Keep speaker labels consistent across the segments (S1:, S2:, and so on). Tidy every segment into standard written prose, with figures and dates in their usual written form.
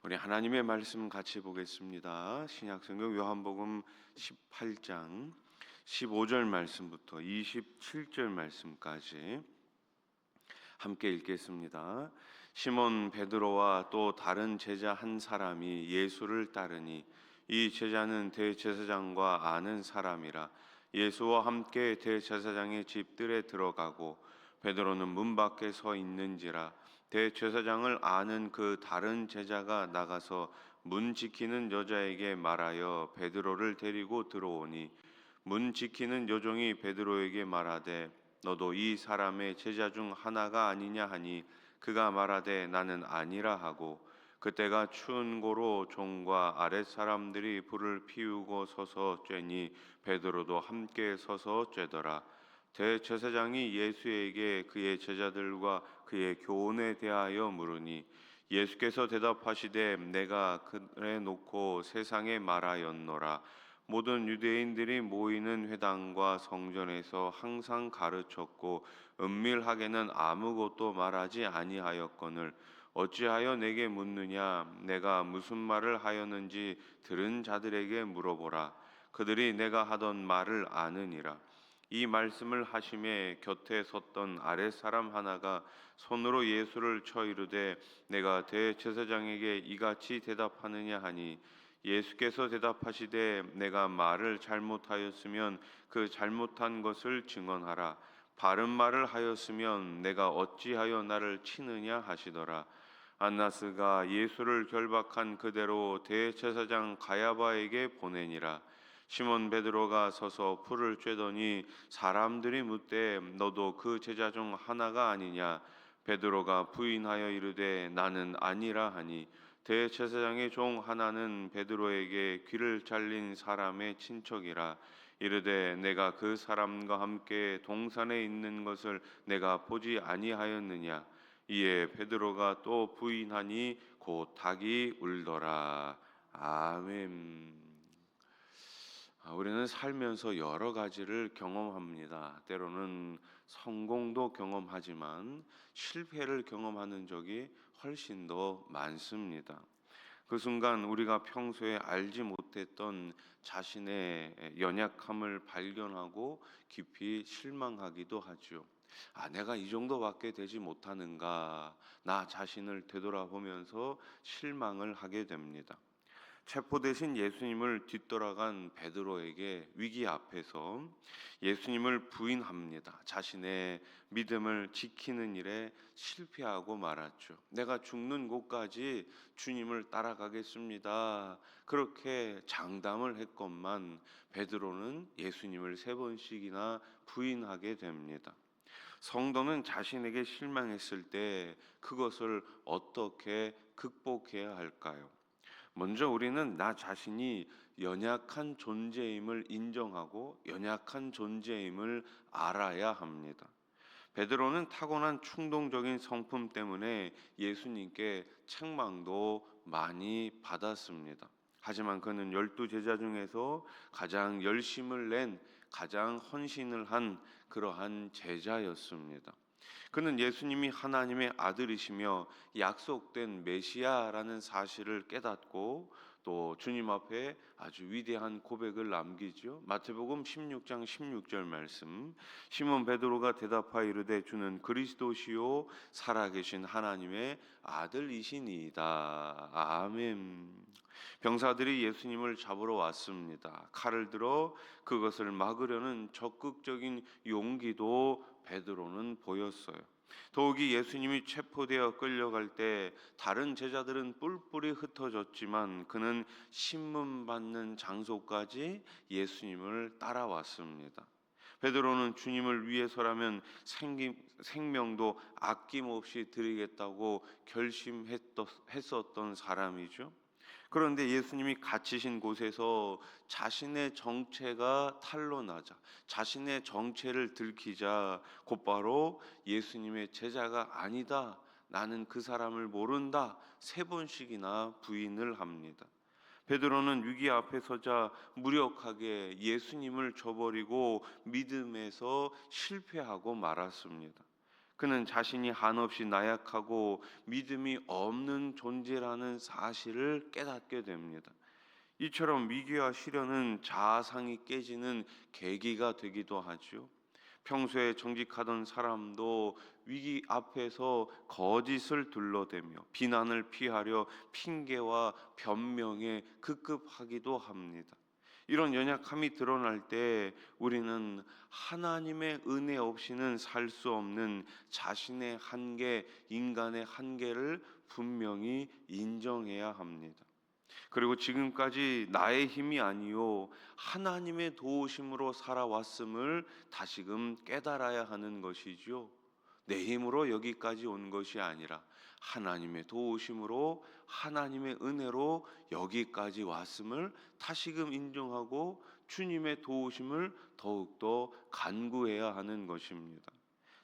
S1: 우리 하나님의 말씀 같이 보겠습니다. 신약성경 요한복음 18장 15절 말씀부터 27절 말씀까지 함께 읽겠습니다. 시몬 베드로와 또 다른 제자 한 사람이 예수를 따르니 이 제자는 대제사장과 아는 사람이라. 예수와 함께 대제사장의 집들에 들어가고 베드로는 문 밖에 서 있는지라. 대제사장을 아는 그 다른 제자가 나가서 문 지키는 여자에게 말하여 베드로를 데리고 들어오니 문 지키는 여종이 베드로에게 말하되 너도 이 사람의 제자 중 하나가 아니냐 하니 그가 말하되 나는 아니라 하고 그때가 추운 고로 종과 아랫 사람들이 불을 피우고 서서 쬐니 베드로도 함께 서서 쬐더라. 대제사장이 예수에게 그의 제자들과 그의 교훈에 대하여 물으니 예수께서 대답하시되 내가 그래 놓고 세상에 말하였노라. 모든 유대인들이 모이는 회당과 성전에서 항상 가르쳤고 은밀하게는 아무것도 말하지 아니하였거늘 어찌하여 내게 묻느냐. 내가 무슨 말을 하였는지 들은 자들에게 물어보라. 그들이 내가 하던 말을 아느니라. 이 말씀을 하심에 곁에 섰던 아랫사람 하나가 손으로 예수를 쳐 이르되 내가 대제사장에게 이같이 대답하느냐 하니 예수께서 대답하시되 내가 말을 잘못하였으면 그 잘못한 것을 증언하라. 바른 말을 하였으면 내가 어찌하여 나를 치느냐 하시더라. 안나스가 예수를 결박한 그대로 대제사장 가야바에게 보내니라. 시몬 베드로가 서서 풀을 쬐더니 사람들이 묻되 너도 그 제자 중 하나가 아니냐. 베드로가 부인하여 이르되 나는 아니라 하니 대제사장의 종 하나는 베드로에게 귀를 잘린 사람의 친척이라. 이르되 내가 그 사람과 함께 동산에 있는 것을 내가 보지 아니하였느냐. 이에 베드로가 또 부인하니 곧 닭이 울더라. 아멘. 우리는 살면서 여러 가지를 경험합니다. 때로는 성공도 경험하지만 실패를 경험하는 적이 훨씬 더 많습니다. 그 순간 우리가 평소에 알지 못했던 자신의 연약함을 발견하고 깊이 실망하기도 하죠. 내가 이 정도밖에 되지 못하는가, 나 자신을 되돌아보면서 실망을 하게 됩니다. 체포되신 예수님을 뒤돌아간 베드로에게 위기 앞에서 예수님을 부인합니다. 자신의 믿음을 지키는 일에 실패하고 말았죠. 내가 죽는 곳까지 주님을 따라가겠습니다. 그렇게 장담을 했건만 베드로는 예수님을 3번씩이나 부인하게 됩니다. 성도는 자신에게 실망했을 때 그것을 어떻게 극복해야 할까요? 먼저 우리는 나 자신이 연약한 존재임을 인정하고 연약한 존재임을 알아야 합니다. 베드로는 타고난 충동적인 성품 때문에 예수님께 책망도 많이 받았습니다. 하지만 그는 12제자 중에서 가장 열심을 낸, 가장 헌신을 한 그러한 제자였습니다. 그는 예수님이 하나님의 아들이시며 약속된 메시아라는 사실을 깨닫고 또 주님 앞에 아주 위대한 고백을 남기죠. 마태복음 16장 16절 말씀. 시몬 베드로가 대답하여 이르되 주는 그리스도시요 살아계신 하나님의 아들이시니이다. 아멘. 병사들이 예수님을 잡으러 왔습니다. 칼을 들어 그것을 막으려는 적극적인 용기도 베드로는 보였어요. 더욱이 예수님이 체포되어 끌려갈 때 다른 제자들은 뿔뿔이 흩어졌지만 그는 신문 받는 장소까지 예수님을 따라왔습니다. 베드로는 주님을 위해서라면 생명도 아낌없이 드리겠다고 결심했었던 사람이죠. 그런데 예수님이 갇히신 곳에서 자신의 정체가 탄로나자, 자신의 정체를 들키자 곧바로 예수님의 제자가 아니다, 나는 그 사람을 모른다 3번씩이나 부인을 합니다. 베드로는 위기 앞에 서자 무력하게 예수님을 저버리고 믿음에서 실패하고 말았습니다. 그는 자신이 한없이 나약하고 믿음이 없는 존재라는 사실을 깨닫게 됩니다. 이처럼 위기와 시련은 자아상이 깨지는 계기가 되기도 하죠. 평소에 정직하던 사람도 위기 앞에서 거짓을 둘러대며 비난을 피하려 핑계와 변명에 급급하기도 합니다. 이런 연약함이 드러날 때 우리는 하나님의 은혜 없이는 살 수 없는 자신의 한계, 인간의 한계를 분명히 인정해야 합니다. 그리고 지금까지 나의 힘이 아니요 하나님의 도우심으로 살아왔음을 다시금 깨달아야 하는 것이죠. 내 힘으로 여기까지 온 것이 아니라 하나님의 도우심으로, 하나님의 은혜로 여기까지 왔음을 다시금 인정하고 주님의 도우심을 더욱더 간구해야 하는 것입니다.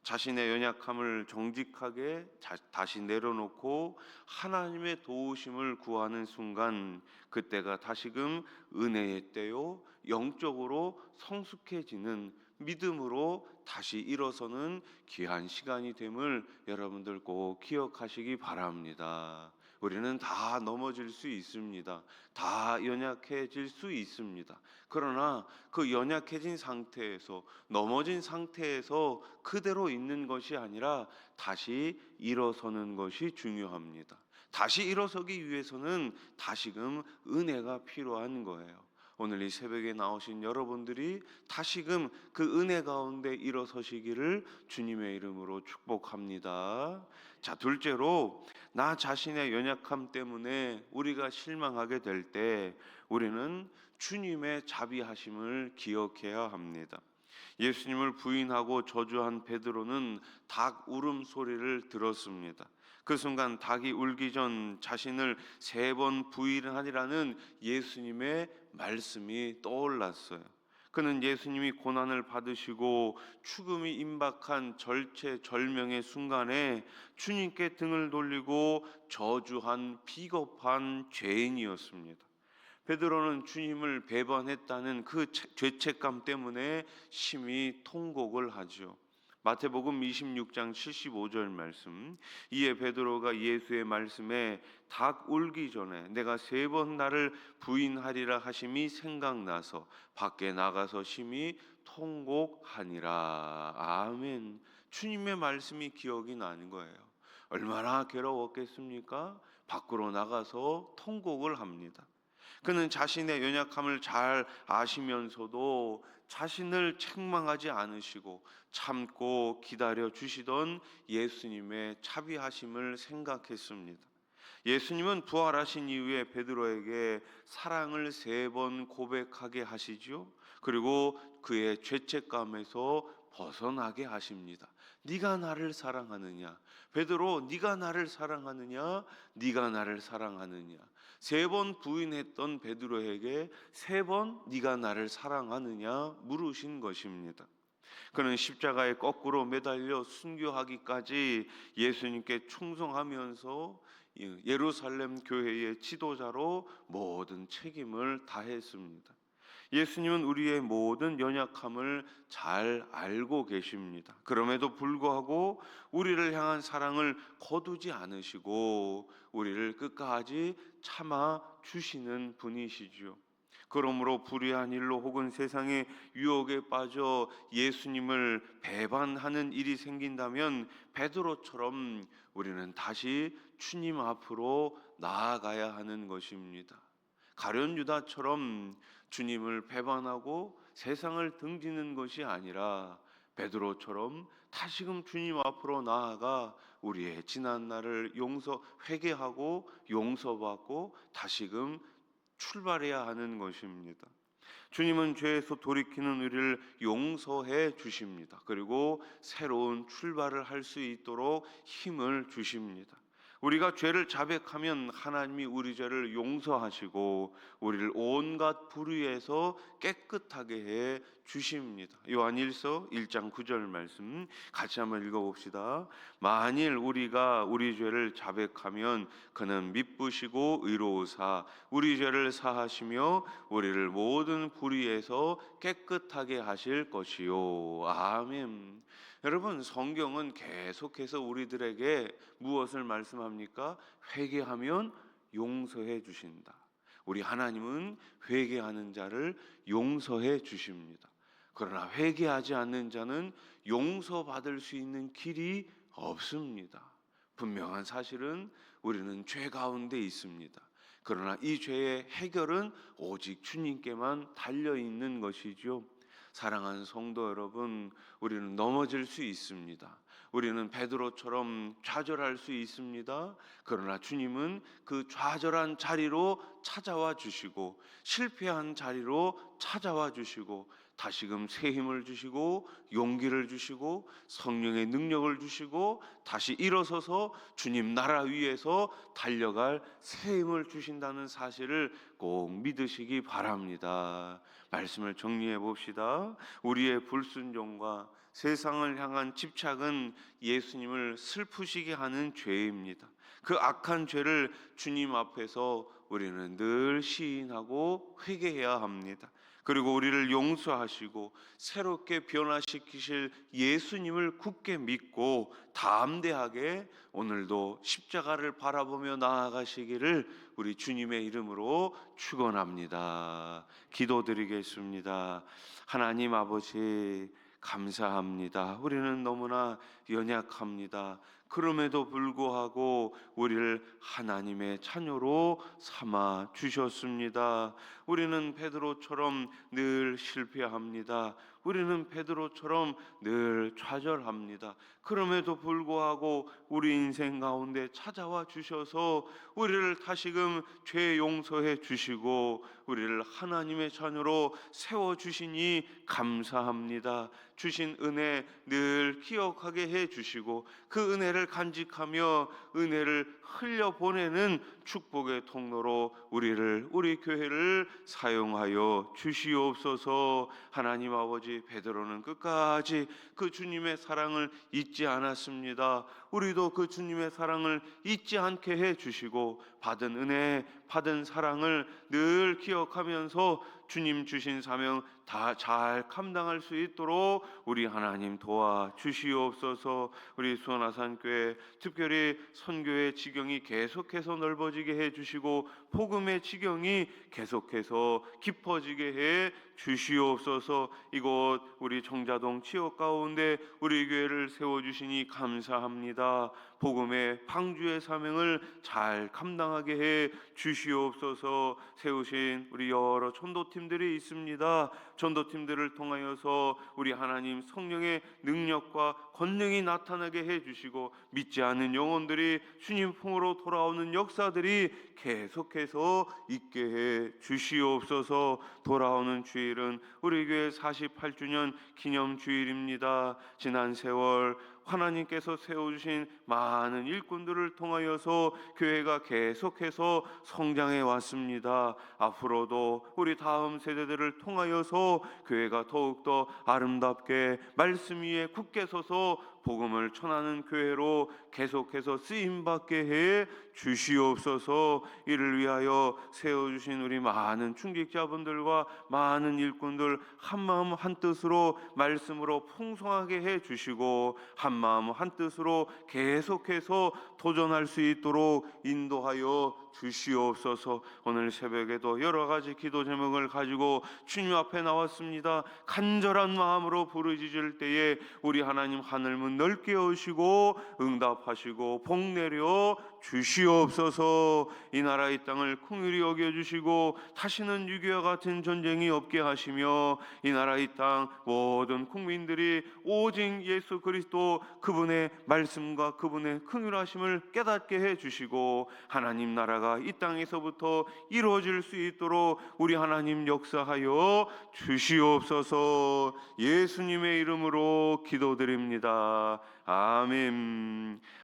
S1: 자신의 연약함을 정직하게 다시 내려놓고 하나님의 도우심을 구하는 순간, 그때가 다시금 은혜의 때요 영적으로 성숙해지는, 믿음으로 다시 일어서는 귀한 시간이 됨을 여러분들 꼭 기억하시기 바랍니다. 우리는 다 넘어질 수 있습니다. 다 연약해질 수 있습니다. 그러나 그 연약해진 상태에서, 넘어진 상태에서 그대로 있는 것이 아니라 다시 일어서는 것이 중요합니다. 다시 일어서기 위해서는 다시금 은혜가 필요한 거예요. 오늘 이 새벽에 나오신 여러분들이 다시금 그 은혜 가운데 일어서시기를 주님의 이름으로 축복합니다. 자, 둘째로, 나 자신의 연약함 때문에 우리가 실망하게 될 때 우리는 주님의 자비하심을 기억해야 합니다. 예수님을 부인하고 저주한 베드로는 닭 울음소리를 들었습니다. 그 순간 닭이 울기 전 자신을 3번 부인하리라는 예수님의 말씀이 떠올랐어요. 그는 예수님이 고난을 받으시고 죽음이 임박한 절체절명의 순간에 주님께 등을 돌리고 저주한 비겁한 죄인이었습니다. 베드로는 주님을 배반했다는 그 죄책감 때문에 심히 통곡을 하죠. 마태복음 26장 75절 말씀, 이에 베드로가 예수의 말씀에 닭 울기 전에 내가 3번 나를 부인하리라 하심이 생각나서 밖에 나가서 심히 통곡하니라. 아멘. 주님의 말씀이 기억이 나는 거예요. 얼마나 괴로웠겠습니까? 밖으로 나가서 통곡을 합니다. 그는 자신의 연약함을 잘 아시면서도 자신을 책망하지 않으시고 참고 기다려 주시던 예수님의 자비하심을 생각했습니다. 예수님은 부활하신 이후에 베드로에게 사랑을 3번 고백하게 하시죠. 그리고 그의 죄책감에서 벗어나게 하십니다. 네가 나를 사랑하느냐? 베드로, 네가 나를 사랑하느냐? 네가 나를 사랑하느냐? 3번 부인했던 베드로에게 3번 네가 나를 사랑하느냐 물으신 것입니다. 그는 십자가에 거꾸로 매달려 순교하기까지 예수님께 충성하면서 예루살렘 교회의 지도자로 모든 책임을 다했습니다. 예수님은 우리의 모든 연약함을 잘 알고 계십니다. 그럼에도 불구하고 우리를 향한 사랑을 거두지 않으시고 우리를 끝까지 참아 주시는 분이시죠. 그러므로 불의한 일로 혹은 세상의 유혹에 빠져 예수님을 배반하는 일이 생긴다면 베드로처럼 우리는 다시 주님 앞으로 나아가야 하는 것입니다. 가룟 유다처럼 주님을 배반하고 세상을 등지는 것이 아니라 베드로처럼 다시금 주님 앞으로 나아가 우리의 지난 날을 회개하고 용서받고 다시금 출발해야 하는 것입니다. 주님은 죄에서 돌이키는 우리를 용서해 주십니다. 그리고 새로운 출발을 할 수 있도록 힘을 주십니다. 우리가 죄를 자백하면 하나님이 우리 죄를 용서하시고 우리를 온갖 불의에서 깨끗하게 해 주십니다. 요한일서 1장 9절 말씀 같이 한번 읽어봅시다. 만일 우리가 우리 죄를 자백하면 그는 미쁘시고 의로우사 우리 죄를 사하시며 우리를 모든 불의에서 깨끗하게 하실 것이요. 아멘. 여러분, 성경은 계속해서 우리들에게 무엇을 말씀합니까? 회개하면 용서해 주신다. 우리 하나님은 회개하는 자를 용서해 주십니다. 그러나 회개하지 않는 자는 용서받을 수 있는 길이 없습니다. 분명한 사실은 우리는 죄 가운데 있습니다. 그러나 이 죄의 해결은 오직 주님께만 달려 있는 것이죠. 사랑하는 성도 여러분, 우리는 넘어질 수 있습니다. 우리는 베드로처럼 좌절할 수 있습니다. 그러나 주님은 그 좌절한 자리로 찾아와 주시고, 실패한 자리로 찾아와 주시고, 다시금 새 힘을 주시고 용기를 주시고 성령의 능력을 주시고 다시 일어서서 주님 나라 위에서 달려갈 새 힘을 주신다는 사실을 꼭 믿으시기 바랍니다. 말씀을 정리해 봅시다. 우리의 불순종과 세상을 향한 집착은 예수님을 슬프시게 하는 죄입니다. 그 악한 죄를 주님 앞에서 우리는 늘 시인하고 회개해야 합니다. 그리고 우리를 용서하시고 새롭게 변화시키실 예수님을 굳게 믿고 담대하게 오늘도 십자가를 바라보며 나아가시기를 우리 주님의 이름으로 축원합니다. 기도드리겠습니다. 하나님 아버지, 감사합니다. 우리는 너무나 연약합니다. 그럼에도 불구하고 우리를 하나님의 자녀로 삼아 주셨습니다. 우리는 베드로처럼 늘 실패합니다. 우리는 베드로처럼 늘 좌절합니다. 그럼에도 불구하고 우리 인생 가운데 찾아와 주셔서 우리를 다시금 죄 용서해 주시고 우리를 하나님의 자녀로 세워 주시니 감사합니다. 주신 은혜 늘 기억하게 해 주시고 그 은혜를 간직하며 은혜를 흘려보내는 축복의 통로로 우리 교회를 사용하여 주시옵소서. 하나님 아버지, 베드로는 끝까지 그 주님의 사랑을 잊지 않았습니다. 우리도 그 주님의 사랑을 잊지 않게 해 주시고 받은 은혜, 받은 사랑을 늘 기억하면서 주님 주신 사명 다 잘 감당할 수 있도록 우리 하나님 도와 주시옵소서. 우리 수원아산교회 특별히 선교의 지경이 계속해서 넓어지게 해 주시고 복음의 지경이 계속해서 깊어지게 해 주시옵소서. 이곳 우리 정자동 지역 가운데 우리 교회를 세워주시니 감사합니다. 복음의 방주의 사명을 잘 감당하게 해 주시옵소서. 세우신 우리 여러 전도팀들이 있습니다. 전도팀들을 통하여서 우리 하나님 성령의 능력과 권능이 나타나게 해 주시고 믿지 않는 영혼들이 주님 품으로 돌아오는 역사들이 계속해서 있게 해 주시옵소서. 돌아오는 주일은 우리 교회 48주년 기념 주일입니다. 지난 세월 하나님께서 세워주신 많은 일꾼들을 통하여서 교회가 계속해서 성장해 왔습니다. 앞으로도 우리 다음 세대들을 통하여서 교회가 더욱더 아름답게 말씀 위에 굳게 서서 복음을 전하는 교회로 계속해서 쓰임받게 해 주시옵소서. 이를 위하여 세워주신 우리 많은 중직자분들과 많은 일꾼들 한마음 한뜻으로 말씀으로 풍성하게 해 주시고 한마음 한뜻으로 계속해서 도전할 수 있도록 인도하여 주시옵소서. 오늘 새벽에도 여러 가지 기도 제목을 가지고 주님 앞에 나왔습니다. 간절한 마음으로 부르짖을 때에 우리 하나님 하늘문 넓게 여시고 응답하시고 복 내려 주시옵소서. 이 나라 이 땅을 긍휼히 여겨주시고 다시는 유교와 같은 전쟁이 없게 하시며 이 나라 이 땅 모든 국민들이 오직 예수 그리스도 그분의 말씀과 그분의 긍휼하심을 깨닫게 해주시고 하나님 나라가 이 땅에서부터 이루어질 수 있도록 우리 하나님 역사하여 주시옵소서. 예수님의 이름으로 기도드립니다. 아멘.